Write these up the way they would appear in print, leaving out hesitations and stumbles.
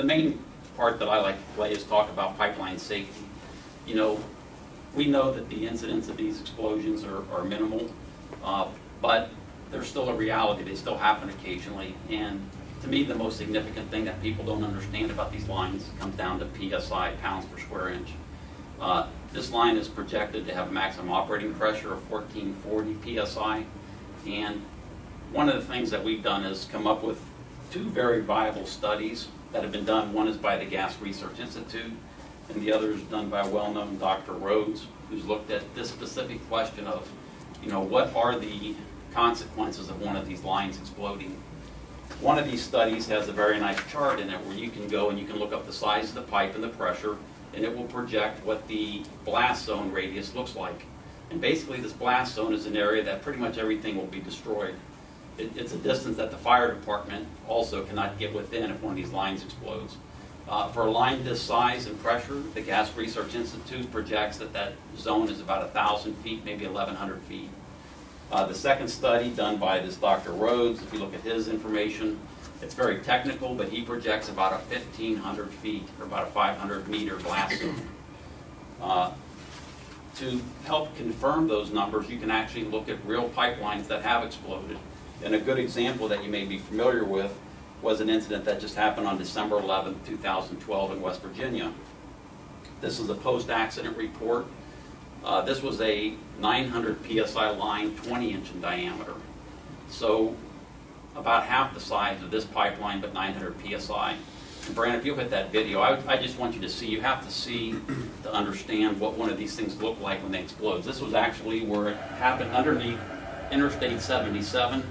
the main part that I like to play is talk about pipeline safety. You know, we know that the incidence of these explosions are minimal, but they're still a reality. They still happen occasionally. And to me, the most significant thing that people don't understand about these lines comes down to PSI, pounds per square inch. This line is projected to have a maximum operating pressure of 1440 PSI. And one of the things that we've done is come up with two very viable studies that have been done. One is by the Gas Research Institute, and the other is done by a well-known Dr. Rhodes, who's looked at this specific question of, you know, what are the consequences of one of these lines exploding. One of these studies has a very nice chart in it where you can go and you can look up the size of the pipe and the pressure, and it will project what the blast zone radius looks like. And basically this blast zone is an area that pretty much everything will be destroyed. It's a distance that the fire department also cannot get within if one of these lines explodes. For a line this size and pressure, the Gas Research Institute projects that that zone is about 1,000 feet, maybe 1,100 feet. The second study done by this Dr. Rhodes, if you look at his information, it's very technical, but he projects about 1,500 feet, or about a 500-meter blast zone. To help confirm those numbers, you can actually look at real pipelines that have exploded. And a good example that you may be familiar with was an incident that just happened on December 11, 2012 in West Virginia. This is a post-accident report. This was a 900 PSI line, 20-inch in diameter. So about half the size of this pipeline, but 900 PSI. And Brandon, if you look at that video, I just want you to see, you have to see to understand what one of these things look like when they explode. This was actually where it happened underneath Interstate 77.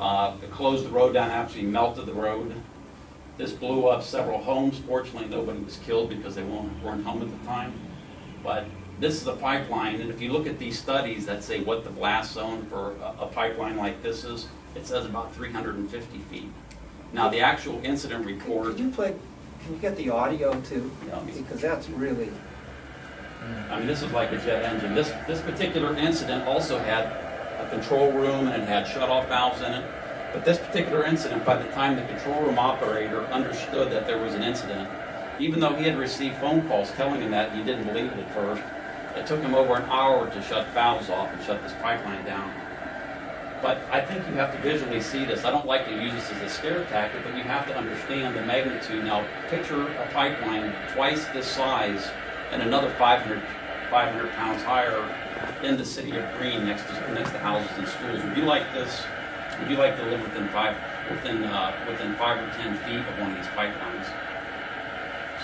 It closed the road down, actually melted the road. This blew up several homes. Fortunately, nobody was killed because they weren't home at the time. But this is a pipeline, and if you look at these studies that say what the blast zone for a pipeline like this is, it says about 350 feet. Now, the actual incident report... Can you get the audio too? Yeah, because that's really... I mean, this is like a jet engine. This particular incident also had a control room and it had shut-off valves in it. But this particular incident, by the time the control room operator understood that there was an incident, even though he had received phone calls telling him that, he didn't believe it at first. It took him over an hour to shut valves off and shut this pipeline down. But I think you have to visually see this. I don't like to use this as a scare tactic, but you have to understand the magnitude. Now, picture a pipeline twice this size and another 500 pounds higher in the city of Greene, next to houses and schools. Would you like this? Would you like to live within 5 or 10 feet of one of these pipelines?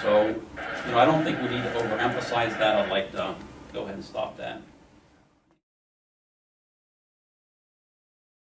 So, you know, I don't think we need to overemphasize that. I'd like to go ahead and stop that.